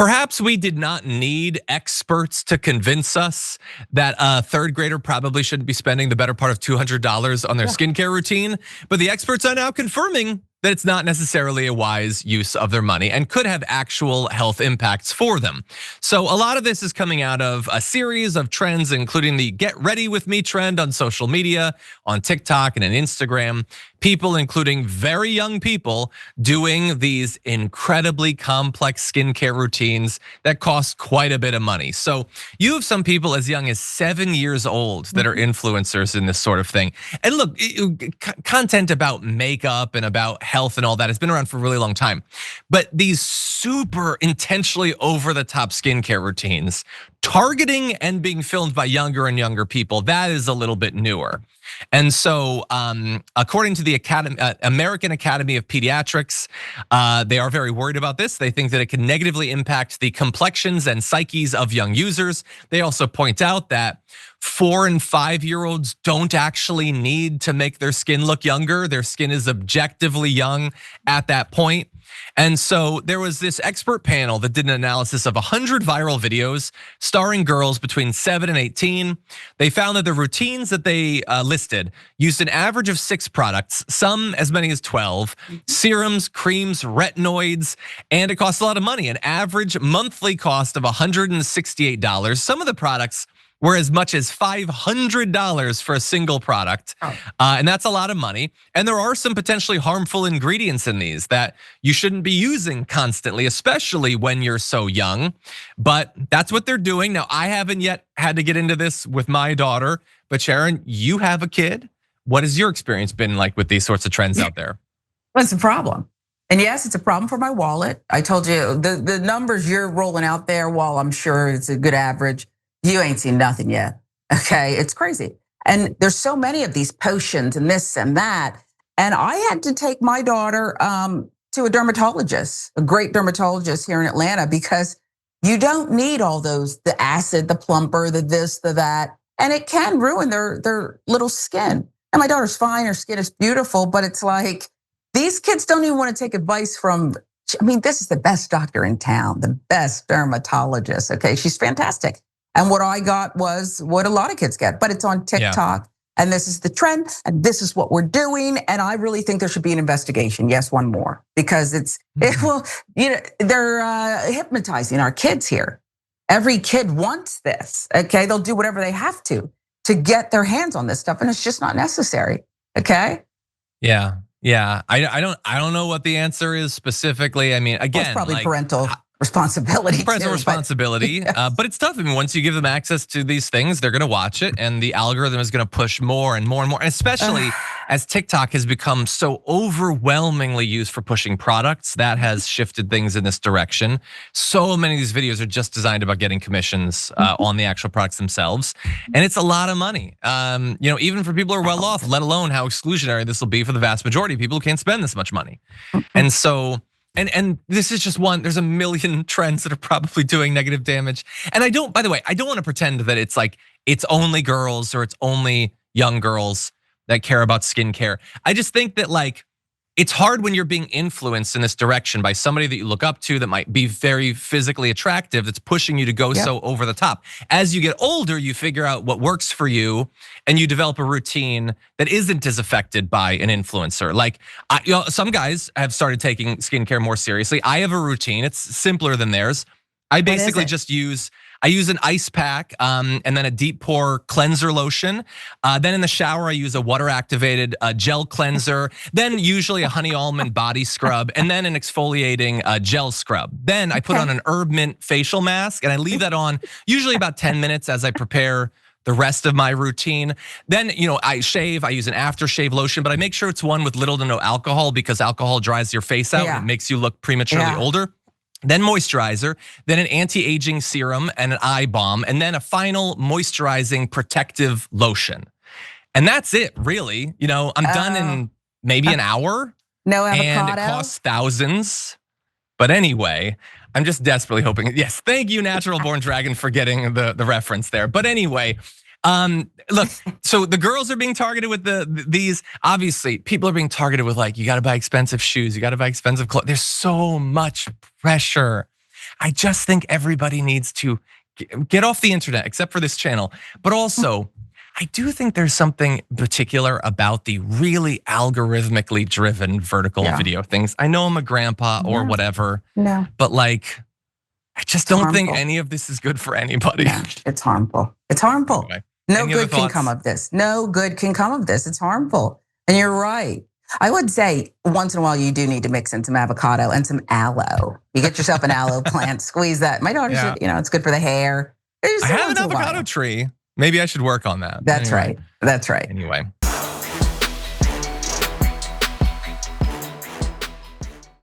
Perhaps we did not need experts to convince us that a third grader probably shouldn't be spending the better part of $200 on their skincare routine, but the experts are now confirming that it's not necessarily a wise use of their money and could have actual health impacts for them. So a lot of this is coming out of a series of trends, including the get ready with me trend on social media, on TikTok and on Instagram. People, including very young people, doing these incredibly complex skincare routines that cost quite a bit of money. So you have some people as young as 7 years old that are influencers in this sort of thing. And look, content about makeup and about health and all that has been around for a really long time. But these super intentionally over the top skincare routines, targeting and being filmed by younger and younger people, that is a little bit newer. And so, according to the American Academy of Pediatrics, they are very worried about this. They think that it can negatively impact the complexions and psyches of young users. They also point out that 4 and 5-year-olds don't actually need to make their skin look younger. Their skin is objectively young at that point. And so there was this expert panel that did an analysis of 100 viral videos starring girls between 7 and 18. They found that the routines that they listed used an average of 6 products, some as many as 12, serums, creams, retinoids, and it costs a lot of money, an average monthly cost of $168. Some of the products were as much as $500 for a single product. And that's a lot of money. And there are some potentially harmful ingredients in these that you shouldn't be using constantly, especially when you're so young. But that's what they're doing. Now, I haven't yet had to get into this with my daughter, but Sharon, you have a kid. What has your experience been like with these sorts of trends out there? Well, it's a problem. And yes, it's a problem for my wallet. I told you, the numbers you're rolling out there, while I'm sure it's a good average, you ain't seen nothing yet, okay? It's crazy. And there's so many of these potions and this and that. And I had to take my daughter to a dermatologist, a great dermatologist here in Atlanta, because you don't need all those, the acid, the plumper, the this, the that, and it can ruin their little skin. And my daughter's fine, her skin is beautiful, but it's like, these kids don't even want to take advice from, I mean, this is the best doctor in town, the best dermatologist, okay? She's fantastic. And what I got was what a lot of kids get, but it's on TikTok. And this is the trend, and this is what we're doing. And I really think there should be an investigation. Yes, one more, because they're hypnotizing our kids here. Every kid wants this, okay? They'll do whatever they have to get their hands on this stuff, and it's just not necessary, okay? Yeah, I don't know what the answer is specifically. I mean, again, it's probably parental responsibility. Parental responsibility, but it's tough. I mean, once you give them access to these things, they're gonna watch it, and the algorithm is gonna push more and more and more, especially as TikTok has become so overwhelmingly used for pushing products. That has shifted things in this direction. So many of these videos are just designed about getting commissions on the actual products themselves, and it's a lot of money. Even for people who are well off, let alone how exclusionary this will be for the vast majority of people who can't spend this much money. And so, and this is just one, there's a million trends that are probably doing negative damage. And by the way, I don't want to pretend that it's like, it's only girls or it's only young girls that care about skincare. I just think that like, it's hard when you're being influenced in this direction by somebody that you look up to that might be very physically attractive, that's pushing you to go so over the top. As you get older, you figure out what works for you and you develop a routine that isn't as affected by an influencer. Like, some guys have started taking skincare more seriously. I have a routine, it's simpler than theirs. I basically just use an ice pack and then a deep pore cleanser lotion. Then in the shower, I use a water activated gel cleanser. Then usually a honey almond body scrub, and then an exfoliating gel scrub. Then I put on an herb mint facial mask, and I leave that on usually about 10 minutes as I prepare the rest of my routine. Then, I shave, I use an aftershave lotion, but I make sure it's one with little to no alcohol, because alcohol dries your face out and it makes you look prematurely older. Then moisturizer, then an anti-aging serum and an eye balm, and then a final moisturizing protective lotion. And that's it, really. I'm done in maybe an hour. No avocado. And it costs thousands. But anyway, I'm just desperately hoping. Yes, thank you, Natural Born Dragon, for getting the reference there. But anyway, look, so the girls are being targeted with these. Obviously, people are being targeted with like, you gotta buy expensive shoes, you gotta buy expensive clothes. There's so much pressure. I just think everybody needs to get off the internet, except for this channel. But also, I do think there's something particular about the really algorithmically driven vertical video things. I know I'm a grandpa or whatever, but like, I just don't think any of this is good for anybody. No, it's harmful. It's harmful. Anyway, no good can come of this. No good can come of this. It's harmful. And you're right. I would say once in a while you do need to mix in some avocado and some aloe. You get yourself an aloe plant, squeeze that. My daughter should, it's good for the hair. I have an avocado tree. Maybe I should work on that. That's right. That's right. Anyway.